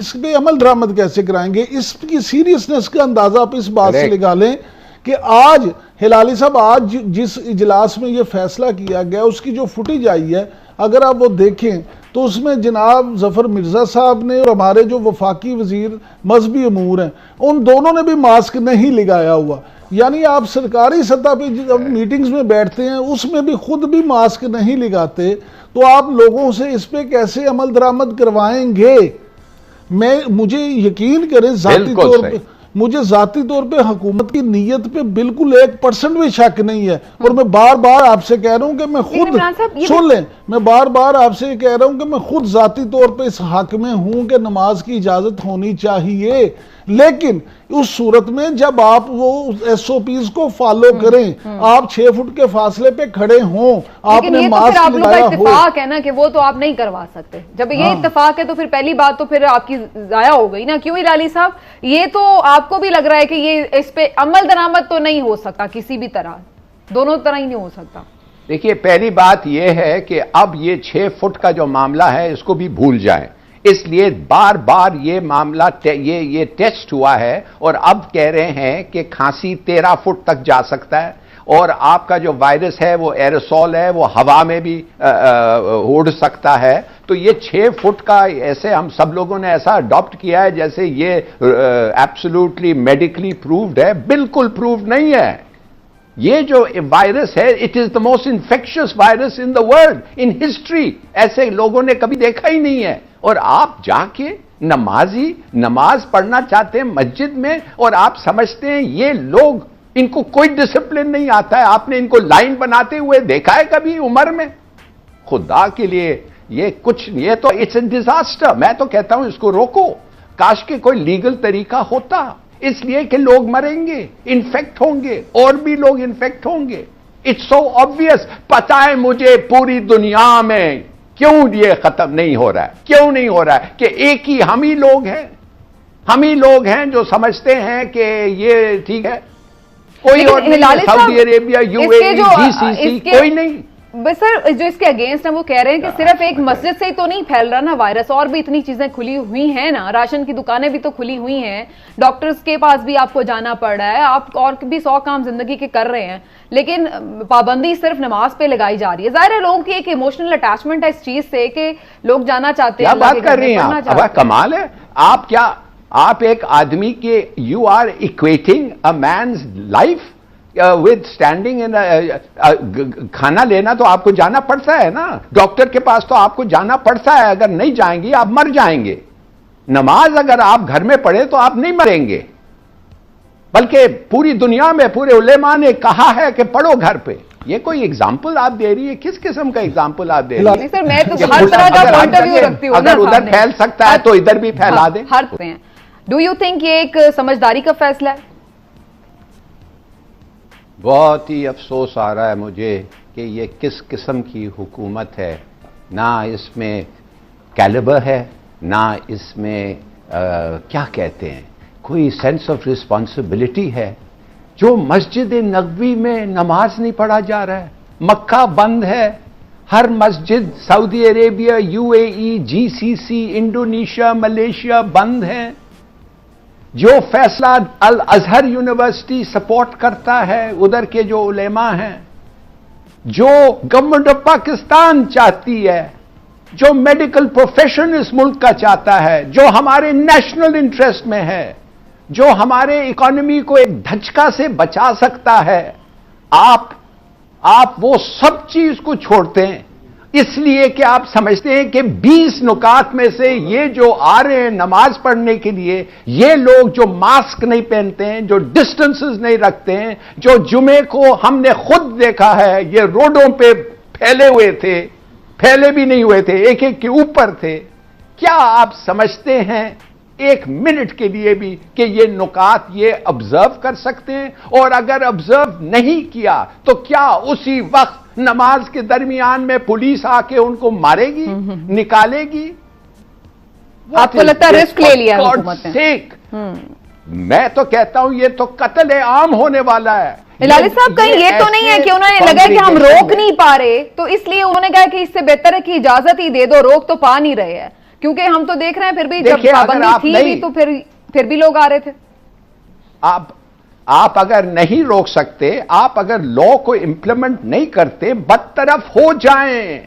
اس پہ عمل درآمد کیسے کرائیں گے؟ اس کی سیریسنس کا اندازہ آپ اس بات سے لگا لیں کہ آج ہلالی صاحب آج جس اجلاس میں یہ فیصلہ کیا گیا اس کی جو فوٹیج آئی ہے اگر آپ وہ دیکھیں تو اس میں جناب ظفر مرزا صاحب نے اور ہمارے جو وفاقی وزیر مذہبی امور ہیں ان دونوں نے بھی ماسک نہیں لگایا ہوا. یعنی آپ سرکاری سطح پہ جب میٹنگز میں بیٹھتے ہیں اس میں بھی خود بھی ماسک نہیں لگاتے تو آپ لوگوں سے اس پہ کیسے عمل درآمد کروائیں گے؟ مجھے یقین کریں ذاتی طور پہ حکومت کی نیت پہ بالکل 1% بھی شک نہیں ہے. اور میں بار بار آپ سے کہہ رہا ہوں کہ میں خود سن لیں میں بار بار آپ سے کہہ رہا ہوں کہ میں خود ذاتی طور پہ اس حق میں ہوں کہ نماز کی اجازت ہونی چاہیے، لیکن اس صورت میں جب آپ وہ ایس او پیز کو فالو کریں، آپ 6 فٹ کے فاصلے پہ کھڑے ہوں، آپ نے ماسک لگایا ہو. اتفاق ہے نا کہ وہ تو آپ نہیں کروا سکتے. جب یہ اتفاق ہے تو پھر پہلی بات تو پھر آپ کی ضائع ہو گئی نا. کیوں ہلالی صاحب؟ یہ تو آپ کو بھی لگ رہا ہے کہ یہ اس پہ عمل درآمد تو نہیں ہو سکتا کسی بھی طرح، دونوں طرح ہی نہیں ہو سکتا. دیکھیے پہلی بات یہ ہے کہ اب یہ 6 فٹ کا جو معاملہ ہے اس کو بھی بھول جائیں. اس لیے بار بار یہ معاملہ یہ ٹیسٹ ہوا ہے اور اب کہہ رہے ہیں کہ کھانسی 13 فٹ تک جا سکتا ہے اور آپ کا جو وائرس ہے وہ ایروسول ہے، وہ ہوا میں بھی اڑ سکتا ہے. تو یہ 6 فٹ کا ایسے ہم سب لوگوں نے ایسا اڈاپٹ کیا ہے جیسے یہ ایبسولوٹلی میڈیکلی پرووڈ ہے. بالکل پرووڈ نہیں ہے. یہ جو وائرس ہے it is the most infectious virus in the world in history. ایسے لوگوں نے کبھی دیکھا ہی نہیں ہے. اور آپ جا کے نماز پڑھنا چاہتے ہیں مسجد میں اور آپ سمجھتے ہیں یہ لوگ ان کو کوئی ڈسپلن نہیں آتا ہے. آپ نے ان کو لائن بناتے ہوئے دیکھا ہے کبھی عمر میں؟ خدا کے لیے یہ تو اٹس اے ڈیزاسٹر. میں تو کہتا ہوں اس کو روکو. کاش کہ کوئی لیگل طریقہ ہوتا، اس لیے کہ لوگ مریں گے، انفیکٹ ہوں گے، اور بھی لوگ انفیکٹ ہوں گے. It's so obvious. پتہ ہے مجھے پوری دنیا میں کیوں یہ ختم نہیں ہو رہا ہے، کیوں نہیں ہو رہا ہے کہ ایک ہی ہم ہی لوگ ہیں جو سمجھتے ہیں کہ یہ ٹھیک ہے. کوئی اور نہیں، سعودی عربیہ، U A E, G C سی، کوئی نہیں. سر جو اس کے اگینسٹ ہیں وہ کہہ رہے ہیں کہ صرف ایک مسجد سے ہی تو نہیں پھیل رہا نا وائرس، اور بھی اتنی چیزیں کھلی ہوئی ہیں نا، راشن کی دکانیں بھی تو کھلی ہوئی ہیں، ڈاکٹرز کے پاس بھی آپ کو جانا پڑ رہا ہے، آپ اور بھی 100 کام زندگی کے کر رہے ہیں، لیکن پابندی صرف نماز پہ لگائی جا رہی ہے. ظاہر ہے لوگوں کی ایک ایموشنل اٹیچمنٹ ہے اس چیز سے کہ لوگ جانا چاہتے ہیں. کیا بات کر رہی ہیں آپ؟ کمال ہے. آپ ایک آدمی کے you are equating a man's life with standing in کھانا لینا تو آپ کو جانا پڑتا ہے نا. ڈاکٹر کے پاس تو آپ کو جانا پڑتا ہے. اگر نہیں جائیں گے آپ مر جائیں گے. نماز اگر آپ گھر میں پڑھیں تو آپ نہیں مریں گے، بلکہ پوری دنیا میں پورے علماء نے کہا ہے کہ پڑھو گھر پہ. یہ کوئی اگزامپل آپ دے رہی ہے؟ کس قسم کا اگزامپل آپ دے رہی ہے؟ سر میں تو ہر طرح کا پوائنٹ آف ویو رکھتی ہوں. اگر ادھر پھیل سکتا ہے تو ادھر بھی پھیلا دیں. ڈو یو تھنک یہ ایک سمجھداری کا فیصلہ ہے؟ بہت ہی افسوس آ رہا ہے مجھے کہ یہ کس قسم کی حکومت ہے. نہ اس میں کیلیبر ہے، نہ اس میں کیا کہتے ہیں کوئی سینس آف رسپانسبلٹی ہے. جو مسجد نبوی میں نماز نہیں پڑھا جا رہا ہے، مکہ بند ہے، ہر مسجد سعودی عربیہ، U A E, G C C, Indonesia, Malaysia بند ہیں. جو فیصلہ الازہر یونیورسٹی سپورٹ کرتا ہے، ادھر کے جو علماء ہیں، جو گورنمنٹ آف پاکستان چاہتی ہے، جو میڈیکل پروفیشن اس ملک کا چاہتا ہے، جو ہمارے نیشنل انٹرسٹ میں ہے، جو ہمارے اکانومی کو ایک دھچکا سے بچا سکتا ہے، آپ وہ سب چیز کو چھوڑتے ہیں اس لیے کہ آپ سمجھتے ہیں کہ 20 نکات میں سے یہ جو آ رہے ہیں نماز پڑھنے کے لیے، یہ لوگ جو ماسک نہیں پہنتے ہیں، جو ڈسٹنسز نہیں رکھتے ہیں، جو جمعے کو ہم نے خود دیکھا ہے یہ روڈوں پہ پھیلے بھی نہیں ہوئے تھے، ایک کے اوپر تھے. کیا آپ سمجھتے ہیں ایک منٹ کے لیے بھی کہ یہ نکات یہ آبزرو کر سکتے ہیں؟ اور اگر آبزرو نہیں کیا تو کیا اسی وقت نماز کے درمیان میں پولیس آ کے ان کو مارے گی، نکالے گی؟ آپ کو لگتا ہے رسک لے لیا حکومت نے؟ میں تو کہتا ہوں یہ تو قتل عام ہونے والا ہے. ہلالی صاحب کہیں یہ تو نہیں ہے کہ انہوں نے لگا کہ ہم روک نہیں پا رہے تو اس لیے انہوں نے کہا کہ اس سے بہتر ہے کہ اجازت ہی دے دو، روک تو پا نہیں رہے ہیں. کیونکہ ہم تو دیکھ رہے ہیں پھر بھی جب دیکھیے، اگر پابندی آپ تھی نہیں- بھی تو پھر بھی لوگ آ رہے تھے. آپ اگر نہیں روک سکتے، آپ اگر لا کو امپلیمنٹ نہیں کرتے، بدطرف ہو جائیں،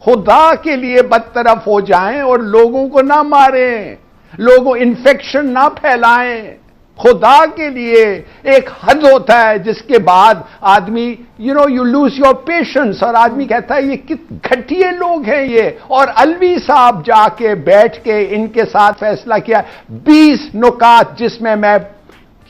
خدا کے لیے بدطرف ہو جائیں اور لوگوں کو نہ ماریں، لوگوں انفیکشن نہ پھیلائیں. خدا کے لیے ایک حد ہوتا ہے جس کے بعد آدمی یو لوز یور پیشنس، اور آدمی کہتا ہے یہ کتنے گھٹیے لوگ ہیں یہ. اور الوی صاحب جا کے بیٹھ کے ان کے ساتھ فیصلہ کیا 20 نکات جس میں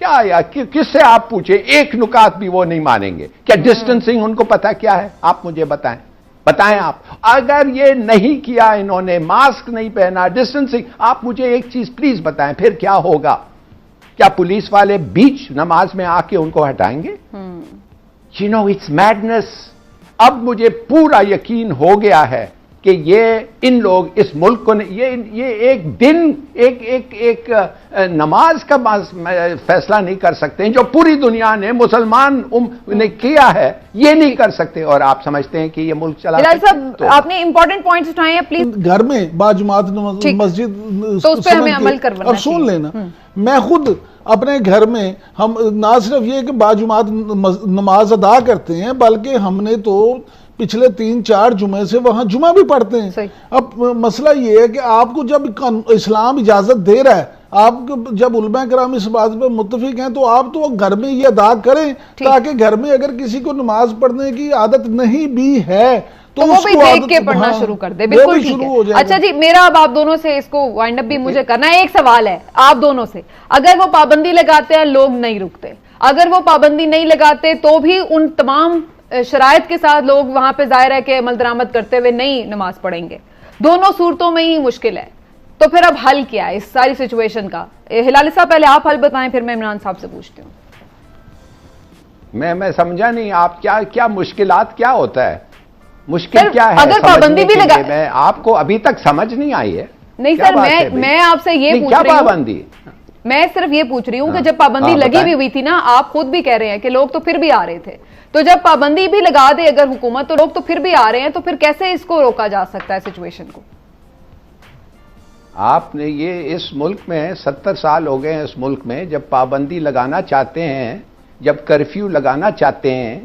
کیا یا کس سے آپ پوچھیں، ایک نکات بھی وہ نہیں مانیں گے. کیا ڈسٹنسنگ ان کو پتا کیا ہے؟ آپ مجھے بتائیں آپ. اگر یہ نہیں کیا انہوں نے، ماسک نہیں پہنا، ڈسٹنسنگ، آپ مجھے ایک چیز پلیز بتائیں پھر کیا ہوگا؟ کیا پولیس والے بیچ نماز میں آ کے ان کو ہٹائیں گے؟ It's madness. اب مجھے پورا یقین ہو گیا ہے کہ یہ ان لوگ اس ملک کو یہ ایک دن ایک نماز کا فیصلہ نہیں کر سکتے جو پوری دنیا نے مسلمان نے کیا ہے، یہ نہیں کر سکتے، اور آپ سمجھتے ہیں کہ یہ ملک چلا. جلال صاحب آپ نے امپورٹنٹ پوائنٹس اٹھائے ہیں، پلیز. گھر میں باجماعت مسجد تو اس پہ ہمیں عمل کروانا اب سن لینا. میں خود اپنے گھر میں ہم نہ صرف یہ کہ باجماعت نماز ادا کرتے ہیں، بلکہ ہم نے تو پچھلے 3-4 جمعے سے وہاں جمعہ بھی پڑھتے ہیں. اب مسئلہ یہ ہے کہ آپ کو جب اسلام اجازت دے رہا ہے، آپ جب علماء کرام اس بات پہ متفق ہیں، تو آپ تو گھر میں یہ ادا کریں، تاکہ گھر میں اگر کسی کو نماز پڑھنے کی عادت نہیں بھی ہے تو وہ بھی دیکھ کے پڑھنا شروع کر دے. بالکل ٹھیک ہے. اچھا جی، میرا اب آپ دونوں سے اس کو وائنڈ اپ بھی مجھے کرنا ہے. ایک سوال ہے آپ دونوں سے، اگر وہ پابندی لگاتے ہیں لوگ نہیں رکتے، اگر وہ پابندی نہیں لگاتے تو بھی ان تمام شرائط کے ساتھ لوگ وہاں پہ ظاہر ہے کہ عمل درآمد کرتے ہوئے نہیں نماز پڑھیں گے، دونوں صورتوں میں ہی مشکل ہے، تو پھر اب حل کیا ہے اس ساری سچویشن کا؟ ہلالی صاحب پہلے آپ حل بتائیں، پھر میں عمران صاحب سے پوچھتی ہوں. میں سمجھا نہیں آپ کیا مشکلات کیا ہوتا ہے؟ مشکل کیا ہے؟ اگر پابندی بھی لگا، میں آپ کو ابھی تک سمجھ نہیں آئی ہے. نہیں سر، میں آپ سے یہ پوچھ رہی ہوں، پابندی میں صرف یہ پوچھ رہی ہوں کہ جب پابندی لگی بھی ہوئی تھی نا، آپ خود بھی کہہ رہے ہیں کہ لوگ تو پھر بھی آ رہے تھے، تو جب پابندی بھی لگا دے اگر حکومت تو لوگ تو پھر بھی آ رہے ہیں، تو پھر کیسے اس کو روکا جا سکتا ہے سچویشن کو؟ آپ نے یہ اس ملک میں 70 سال ہو گئے ہیں اس ملک میں، جب پابندی لگانا چاہتے ہیں، جب کرفیو لگانا چاہتے ہیں،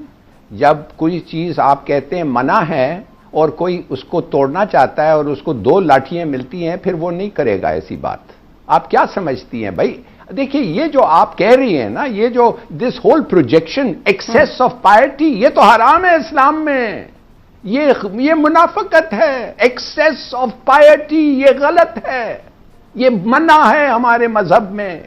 جب کوئی چیز آپ کہتے ہیں منع ہے اور کوئی اس کو توڑنا چاہتا ہے اور اس کو 2 لاٹھیاں ملتی ہیں، پھر وہ نہیں کرے گا ایسی بات. آپ کیا سمجھتی ہیں بھائی؟ دیکھیے یہ جو آپ کہہ رہی ہیں نا، یہ جو this whole projection access of پائرٹی، یہ تو حرام ہے اسلام میں، یہ منافقت ہے. ایکسیس آف پائرٹی یہ غلط ہے، یہ منع ہے ہمارے مذہب میں.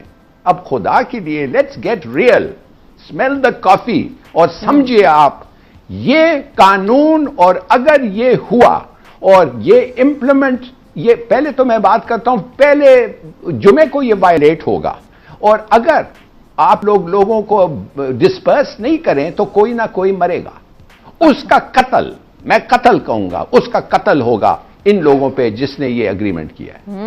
اب خدا کے لیے لیٹس گیٹ ریئل، اسمیل دا کافی، اور سمجھیے آپ یہ قانون، اور اگر یہ ہوا اور یہ امپلیمنٹ، یہ پہلے تو میں بات کرتا ہوں پہلے جمعے کو یہ وائلیٹ ہوگا، اور اگر آپ لوگوں کو ڈسپرس نہیں کریں تو کوئی نہ کوئی مرے گا. اس کا قتل، میں قتل کہوں گا، اس کا قتل ہوگا ان لوگوں پہ جس نے یہ اگریمنٹ کیا ہے.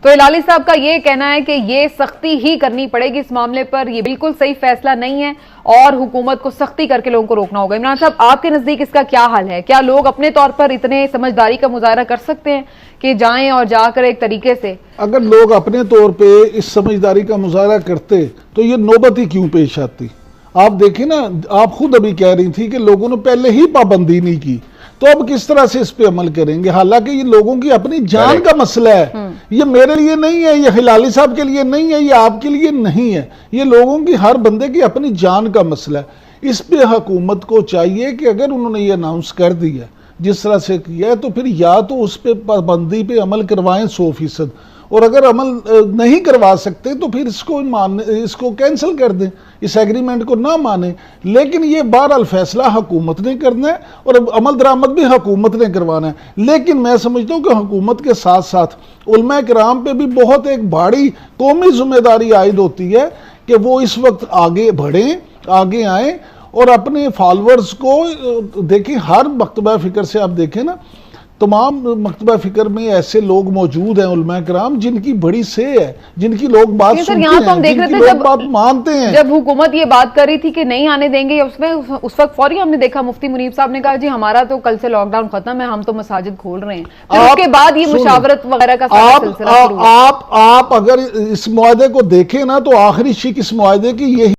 تو ہلالی صاحب کا یہ کہنا ہے کہ یہ سختی ہی کرنی پڑے گی اس معاملے پر، یہ بالکل صحیح فیصلہ نہیں ہے اور حکومت کو سختی کر کے لوگوں کو روکنا ہوگا. عمران صاحب آپ کے نزدیک اس کا کیا حل ہے؟ کیا لوگ اپنے طور پر اتنے سمجھداری کا مظاہرہ کر سکتے ہیں کہ جائیں اور جا کر ایک طریقے سے؟ اگر لوگ اپنے طور پہ اس سمجھداری کا مظاہرہ کرتے تو یہ نوبت ہی کیوں پیش آتی؟ آپ دیکھیں نا، آپ خود ابھی کہہ رہی تھی کہ لوگوں نے پہلے ہی پابندی نہیں کی، تو اب کس طرح سے اس پہ عمل کریں گے؟ حالانکہ یہ لوگوں کی اپنی جان کا مسئلہ ہے، یہ میرے لیے نہیں ہے، یہ ہلالی صاحب کے لیے نہیں ہے، یہ آپ کے لیے نہیں ہے، یہ لوگوں کی، ہر بندے کی اپنی جان کا مسئلہ ہے. اس پہ حکومت کو چاہیے کہ اگر انہوں نے یہ اناؤنس کر دیا جس طرح سے کیا ہے، تو پھر یا تو اس پہ پابندی پہ عمل کروائیں 100%، اور اگر عمل نہیں کروا سکتے تو پھر اس کو کینسل کر دیں، اس ایگریمنٹ کو نہ مانیں. لیکن یہ بہرحال فیصلہ حکومت نے کرنا ہے اور عمل درآمد بھی حکومت نے کروانا ہے. لیکن میں سمجھتا ہوں کہ حکومت کے ساتھ ساتھ علماء کرام پہ بھی بہت ایک بڑی قومی ذمہ داری عائد ہوتی ہے کہ وہ اس وقت آگے بڑھیں، آگے آئیں اور اپنے فالورز کو دیکھیں. ہر مکتبہ فکر سے آپ دیکھیں نا تمام مکتبہ فکر میں ایسے لوگ موجود ہیں علماء کرام جن کی بڑی سے ہے، جن کی لوگ بات سر سنتے یہاں تو ہم ہیں، دیکھ جن رہے کی تھے لوگ بات مانتے ہیں۔ جب حکومت یہ بات کر رہی تھی کہ نہیں آنے دیں گے، اس وقت فوری ہم نے دیکھا مفتی منیب صاحب نے کہا جی ہمارا تو کل سے لاک ڈاؤن ختم ہے، ہم تو مساجد کھول رہے ہیں۔ پھر اس کے بعد یہ مشاورت وغیرہ کا سارا سلسلہ شروع ہوا۔ آپ اگر اس معاہدے کو دیکھیں نا تو آخری شک اس معاہدے کی یہی